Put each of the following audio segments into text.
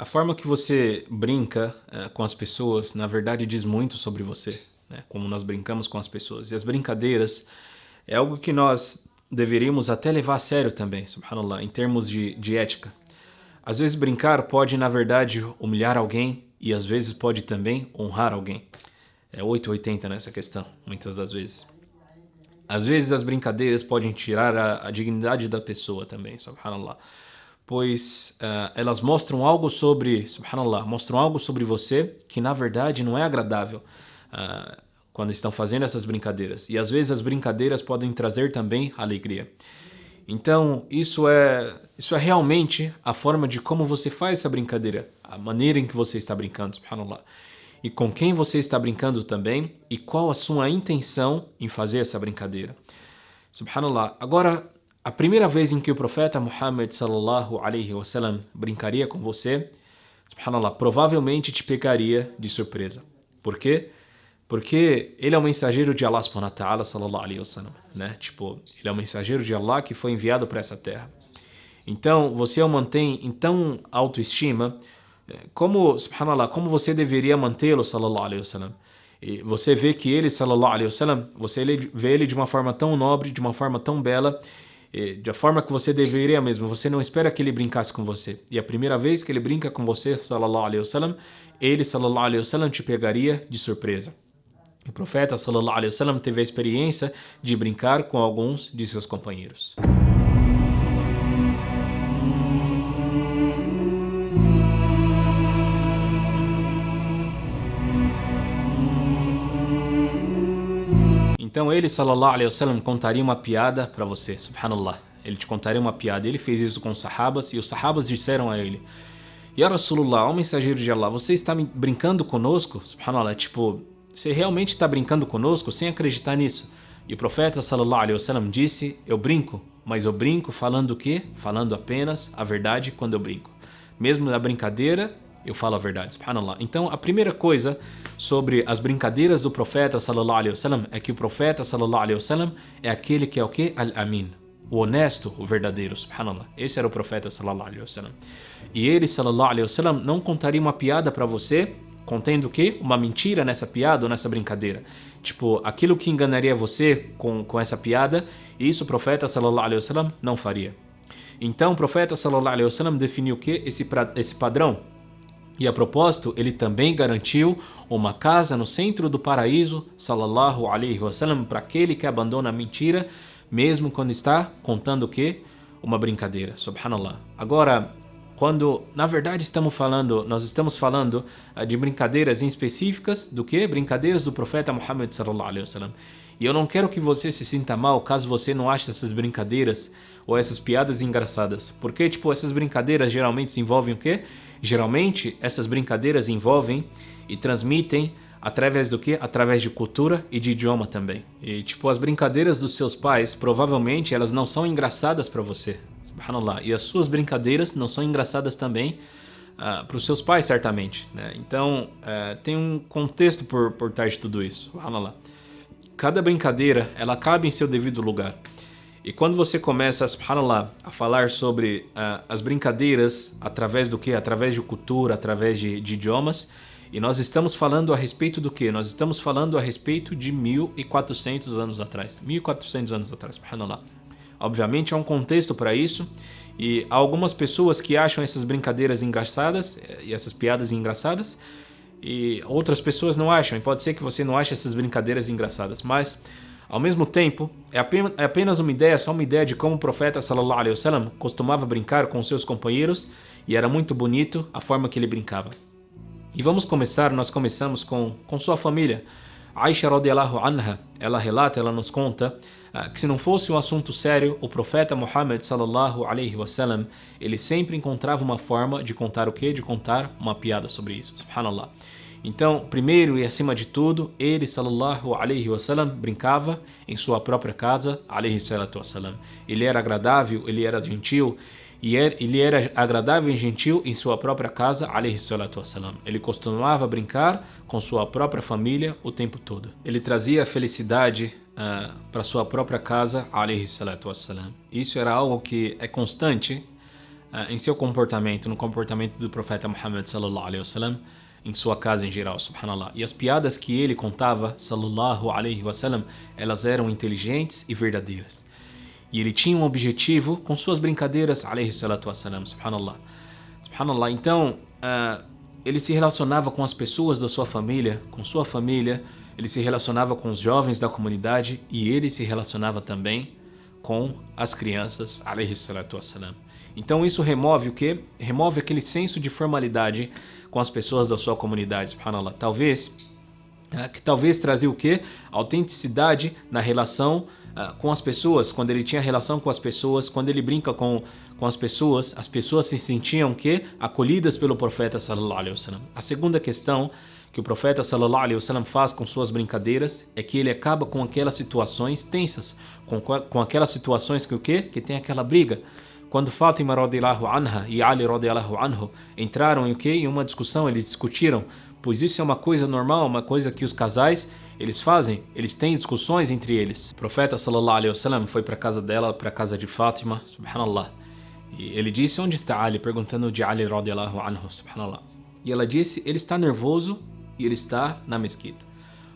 A forma que você brinca com as pessoas, na verdade, diz muito sobre você, né? Como nós brincamos com as pessoas. E as brincadeiras é algo que nós deveríamos até levar a sério também, subhanallah, em termos de ética. Às vezes brincar pode, na verdade, humilhar alguém e às vezes pode também honrar alguém. É 880 nessa questão, muitas das vezes. Às vezes as brincadeiras podem tirar a dignidade da pessoa também, subhanallah. Pois elas mostram algo sobre, subhanallah, mostram algo sobre você que na verdade não é agradável quando estão fazendo essas brincadeiras. E às vezes as brincadeiras podem trazer também alegria. Então, isso é realmente a forma de como você faz essa brincadeira, a maneira em que você está brincando, subhanallah. E com quem você está brincando também, e qual a sua intenção em fazer essa brincadeira. Subhanallah. Agora, a primeira vez em que o profeta Muhammad sallallahu alaihi wasallam brincaria com você, subhanallah, provavelmente te pegaria de surpresa. Por quê? Porque ele é o mensageiro de Allah subhanahu wa ta'ala sallallahu alaihi wasallam, né? Tipo, ele é o mensageiro de Allah que foi enviado para essa terra. Então, você o mantém em tão autoestima, como, subhanallah, como você deveria mantê-lo, sallallahu alaihi wasallam. E você vê que ele, sallallahu alaihi wasallam, você vê ele de uma forma tão nobre, de uma forma tão bela, da forma que você deveria mesmo. Você não espera que ele brincasse com você. E a primeira vez que ele brinca com você, sallallahu alaihi wasallam, ele, sallallahu alaihi wasallam, te pegaria de surpresa. O profeta, sallallahu alaihi wasallam, teve a experiência de brincar com alguns de seus companheiros. Então ele, sallallahu alaihi wasallam, contaria uma piada para você, subhanallah. Ele te contaria uma piada. Ele fez isso com os sahabas e os sahabas disseram a ele: Ya Rasulullah, ó mensageiro de Allah, você está brincando conosco? Subhanallah, tipo, você realmente está brincando conosco sem acreditar nisso? E o profeta, sallallahu alaihi wasallam, disse: eu brinco, mas eu brinco falando o quê? Falando apenas a verdade quando eu brinco. Mesmo na brincadeira, eu falo a verdade, subhanallah. Então, a primeira coisa sobre as brincadeiras do profeta, sallallahu alaihi wasallam, é que o profeta, sallallahu alaihi wasallam, é aquele que é o quê? Al-Amin. O honesto, o verdadeiro, subhanallah. Esse era o profeta, sallallahu alaihi wasallam. E ele, sallallahu alaihi wasallam, não contaria uma piada para você, contendo o quê? Uma mentira nessa piada ou nessa brincadeira. Tipo, aquilo que enganaria você com essa piada, isso o profeta, sallallahu alaihi wasallam, não faria. Então, o profeta, sallallahu alaihi wasallam, definiu o quê? Esse padrão. E a propósito, ele também garantiu uma casa no centro do paraíso, sallallahu alaihi wasallam, para aquele que abandona a mentira, mesmo quando está contando o quê? Uma brincadeira, subhanallah. Agora, quando na verdade nós estamos falando de brincadeiras em específicas do que? Brincadeiras do profeta Muhammad sallallahu alaihi wasallam. E eu não quero que você se sinta mal caso você não ache essas brincadeiras ou essas piadas engraçadas. Porque, tipo, essas brincadeiras geralmente envolvem o quê? Geralmente, essas brincadeiras envolvem e transmitem através do quê? Através de cultura e de idioma também. E, tipo, as brincadeiras dos seus pais, provavelmente, elas não são engraçadas para você. Subhanallah. E as suas brincadeiras não são engraçadas também para os seus pais, certamente, né? Então, tem um contexto por trás de tudo isso. Subhanallah. Cada brincadeira, ela cabe em seu devido lugar. E quando você começa, subhanallah, a falar sobre as brincadeiras através do quê? Através de cultura, através de idiomas, e nós estamos falando a respeito do quê? Nós estamos falando a respeito de 1400 anos atrás. 1400 anos atrás, subhanallah. Obviamente há um contexto para isso, e há algumas pessoas que acham essas brincadeiras engraçadas, e essas piadas engraçadas, e outras pessoas não acham, e pode ser que você não ache essas brincadeiras engraçadas, mas ao mesmo tempo, é apenas uma ideia, só uma ideia de como o profeta sallallahu alaihi wasallam costumava brincar com seus companheiros e era muito bonito a forma que ele brincava. E nós começamos com sua família. Aisha radiallahu anha, ela relata, ela nos conta que se não fosse um assunto sério, o profeta Muhammad sallallahu alaihi wasallam, ele sempre encontrava uma forma de contar o quê? De contar uma piada sobre isso, subhanallah. Então, primeiro e acima de tudo, ele, sallallahu alaihi wasallam, brincava em sua própria casa, alaihi salatu wasallam. Ele era agradável, ele era gentil, e ele era agradável e gentil em sua própria casa, alaihi salatu wasallam. Ele costumava brincar com sua própria família o tempo todo. Ele trazia felicidade para sua própria casa, alaihi salatu wasallam. Isso era algo que é constante em seu comportamento, no comportamento do profeta Muhammad sallallahu alaihi wasallam, em sua casa em geral, subhanallah. E as piadas que ele contava, sallallahu alaihi wasallam, elas eram inteligentes e verdadeiras. E ele tinha um objetivo com suas brincadeiras, alaihi salatu wasallam, subhanallah. Subhanallah. Então, ele se relacionava com as pessoas da sua família, com sua família, ele se relacionava com os jovens da comunidade e ele se relacionava também com as crianças, alaihi salatu wassalam. Então isso remove o quê? Remove aquele senso de formalidade com as pessoas da sua comunidade, subhanallah. Talvez trazia o quê? Autenticidade na relação com as pessoas, quando ele tinha relação com as pessoas, quando ele brinca com as pessoas se sentiam o quê? Acolhidas pelo profeta sallallahu alaihi wasallam. A segunda questão que o profeta sallallahu alaihi wasallam faz com suas brincadeiras é que ele acaba com aquelas situações tensas, com aquelas situações que o quê? Que tem aquela briga. Quando Fátima radiyallahu anha e Ali radiyallahu anhu entraram em o quê? Em uma discussão, eles discutiram, pois isso é uma coisa normal, uma coisa que os casais eles fazem, eles têm discussões entre eles. O profeta sallallahu alaihi wasallam foi para casa dela, para a casa de Fátima, subhanallah. E ele disse: onde está Ali? Perguntando de Ali radiyallahu anhu, subhanallah. E ela disse: ele está nervoso e ele está na mesquita.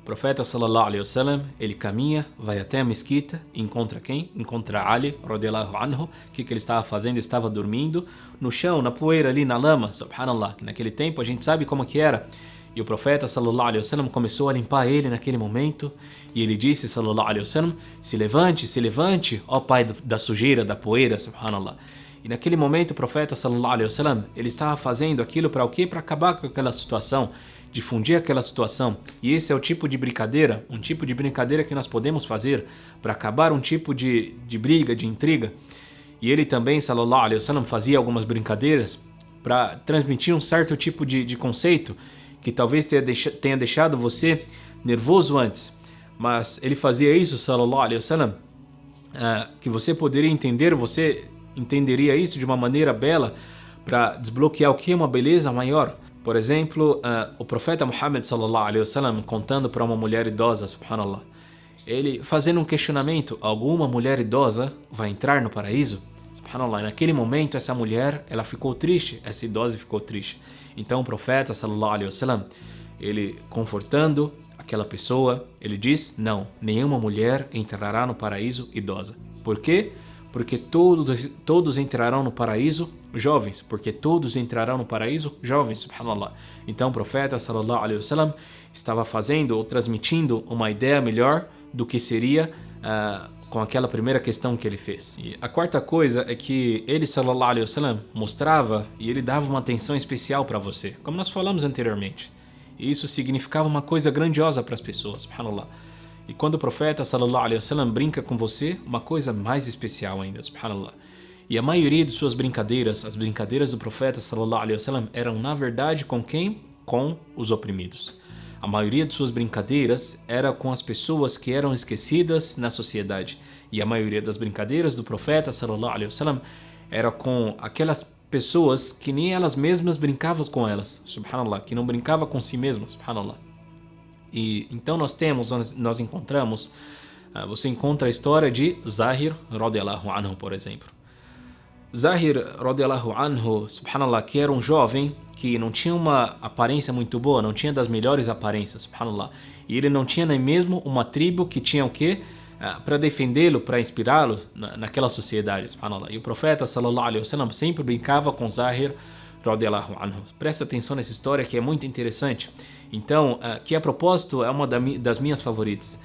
O profeta sallallahu alaihi wasallam, ele caminha, vai até a mesquita, encontra quem? Encontra Ali radiyallahu anhu. O que ele estava fazendo? Estava dormindo no chão, na poeira ali, na lama, subhanallah. Que naquele tempo a gente sabe como que era. E o profeta sallallahu alaihi wasallam começou a limpar ele naquele momento. E ele disse, sallallahu alaihi wasallam: se levante, ó pai da sujeira, da poeira, subhanallah. E naquele momento o profeta sallallahu alaihi wasallam, ele estava fazendo aquilo para o quê? Para acabar com aquela situação, difundir aquela situação. E esse é o tipo de brincadeira, um tipo de brincadeira que nós podemos fazer para acabar um tipo de briga, de intriga. E ele também, sallallahu alaihi wasallam, fazia algumas brincadeiras para transmitir um certo tipo de conceito que talvez tenha deixado você nervoso antes. Mas ele fazia isso, sallallahu alaihi wasallam, que você poderia entender, você entenderia isso de uma maneira bela para desbloquear o que é uma beleza maior. Por exemplo, o profeta Muhammad sallallahu alaihi wasallam contando para uma mulher idosa, subhanallah, ele fazendo um questionamento: alguma mulher idosa vai entrar no paraíso? Subhanallah, e naquele momento essa mulher, ela ficou triste, essa idosa ficou triste. Então o profeta sallallahu alaihi wasallam, ele confortando aquela pessoa, ele diz: não, nenhuma mulher entrará no paraíso idosa. Por quê? Porque todos entrarão no paraíso jovens, porque todos entrarão no paraíso jovens, subhanallah. Então o profeta sallallahu alaihi wasallam estava fazendo ou transmitindo uma ideia melhor do que seria com aquela primeira questão que ele fez. E a quarta coisa é que ele sallallahu alaihi wasallam mostrava e ele dava uma atenção especial para você, como nós falamos anteriormente. E isso significava uma coisa grandiosa para as pessoas, subhanallah. E quando o profeta sallallahu alaihi wasallam brinca com você, uma coisa mais especial ainda, subhanallah. E a maioria de suas brincadeiras, as brincadeiras do profeta sallallahu alaihi wasallam, eram na verdade com quem? Com os oprimidos. A maioria de suas brincadeiras era com as pessoas que eram esquecidas na sociedade. E a maioria das brincadeiras do profeta sallallahu alaihi wasallam era com aquelas pessoas que nem elas mesmas brincavam com elas, subhanallah, que não brincavam com si mesmas, subhanallah. E então nós encontramos, você encontra a história de Zahir radiyallahu anhu, por exemplo. Zahir radiyallahu anhu, subhanallah, que era um jovem que não tinha uma aparência muito boa, não tinha das melhores aparências, subhanallah. E ele não tinha nem mesmo uma tribo que tinha o quê? Para defendê-lo, para inspirá-lo naquela sociedade, subhanallah. E o profeta sallallahu alaihi wasallam sempre brincava com Zahir radiyallahu anhu. Presta atenção nessa história que é muito interessante. Então, que a propósito é uma das minhas favoritas.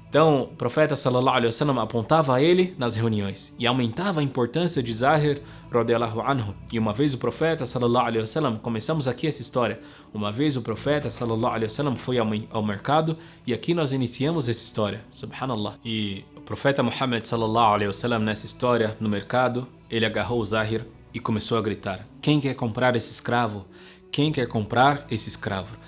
Então, o profeta sallallahu alaihi wasallam apontava a ele nas reuniões e aumentava a importância de Zahir radiyallahu anhu. E uma vez o profeta sallallahu alaihi wasallam, começamos aqui essa história. Uma vez o profeta sallallahu alaihi wasallam foi ao mercado e aqui nós iniciamos essa história, subhanallah. E o profeta Muhammad sallallahu alaihi wasallam nessa história no mercado, ele agarrou o Zahir e começou a gritar: quem quer comprar esse escravo? Quem quer comprar esse escravo?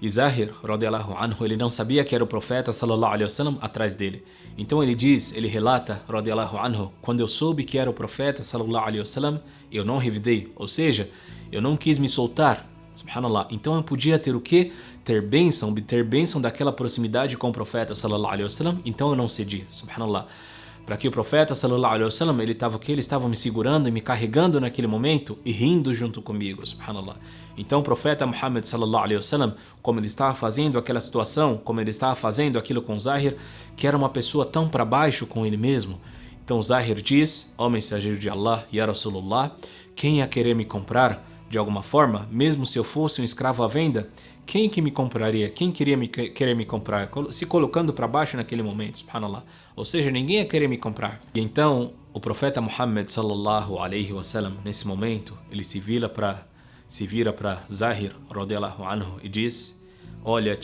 E Zahir, radiyallahu anhu, ele não sabia que era o profeta sallallahu alaihi wasallam atrás dele. Então ele relata, radiyallahu anhu, quando eu soube que era o profeta sallallahu alaihi wasallam, eu não revidei, ou seja, eu não quis me soltar, subhanallah. Então eu podia ter o quê? Obter bênção daquela proximidade com o profeta sallallahu alaihi wasallam, então eu não cedi, subhanallah. para que o profeta sallallahu alaihi wasallam, ele estava me segurando e me carregando naquele momento e rindo junto comigo, subhanallah. Então o profeta Muhammad sallallahu alaihi wasallam, como ele estava fazendo aquela situação, como ele estava fazendo aquilo com Zahir, que era uma pessoa tão para baixo com ele mesmo. Então Zahir diz: ó mensageiro de Allah, Ya Rasulullah, quem ia querer me comprar de alguma forma, mesmo se eu fosse um escravo à venda? Quem que me compraria? Quem querer me comprar? Se colocando para baixo naquele momento, subhanallah. Ou seja, ninguém ia querer me comprar. E então, o profeta Muhammad sallallahu alaihi wasallam, nesse momento, ele se vira para Zahir radiyallahu anhu e diz: olha,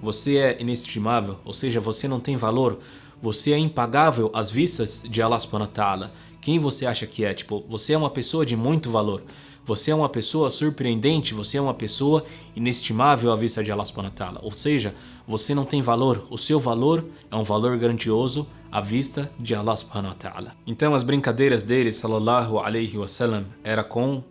você é inestimável, ou seja, você não tem valor, você é impagável às vistas de Allah subhanahu wa ta'ala. Quem você acha que é? Você é uma pessoa de muito valor. Você é uma pessoa surpreendente, você é uma pessoa inestimável à vista de Allah subhanahu wa ta'ala. Ou seja, você não tem valor, o seu valor é um valor grandioso à vista de Allah subhanahu wa ta'ala. Então as brincadeiras dele, sallallahu alaihi wasallam, era com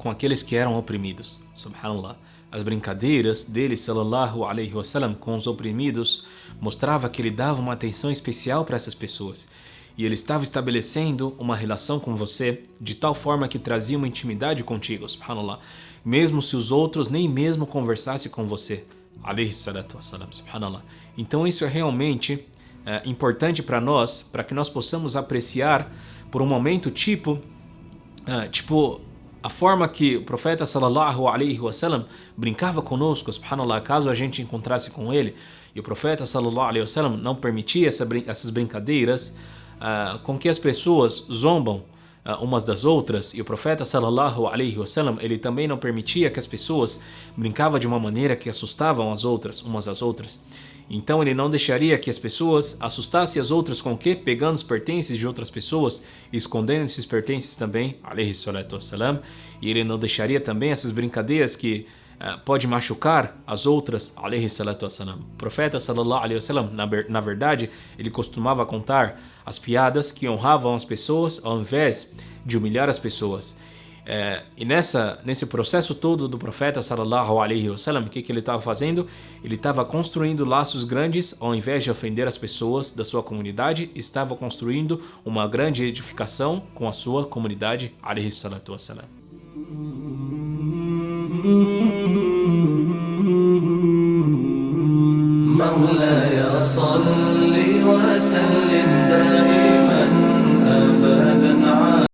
aqueles que eram oprimidos, subhanallah. As brincadeiras dele, sallallahu alaihi wasallam, com os oprimidos, mostrava que ele dava uma atenção especial para essas pessoas. E ele estava estabelecendo uma relação com você de tal forma que trazia uma intimidade contigo, subhanallah. Mesmo se os outros nem mesmo conversassem com você, alayhi salatu wassalam, subhanallah. Então isso é realmente importante para nós, para que nós possamos apreciar por um momento a forma que o profeta sallallahu alaihi wasallam brincava conosco, subhanallah, caso a gente encontrasse com ele. E o profeta sallallahu alaihi wasallam não permitia essas brincadeiras com que as pessoas zombam umas das outras, e o profeta sallallahu alaihi wasallam, ele também não permitia que as pessoas brincavam de uma maneira que assustavam as outras, umas às outras. Então ele não deixaria que as pessoas assustassem as outras com o quê? Pegando os pertences de outras pessoas, escondendo esses pertences também, alaihi salatu wassalam, e ele não deixaria também essas brincadeiras que pode machucar as outras, alaihi salatu wassalam. O profeta sallallahu alaihi wasallam, na verdade, ele costumava contar as piadas que honravam as pessoas ao invés de humilhar as pessoas. E nesse processo todo do profeta sallallahu alaihi wasallam, o que ele estava fazendo? Ele estava construindo laços grandes ao invés de ofender as pessoas da sua comunidade, estava construindo uma grande edificação com a sua comunidade, alaihi salatu wassalam. مولاي صل وسلم دائما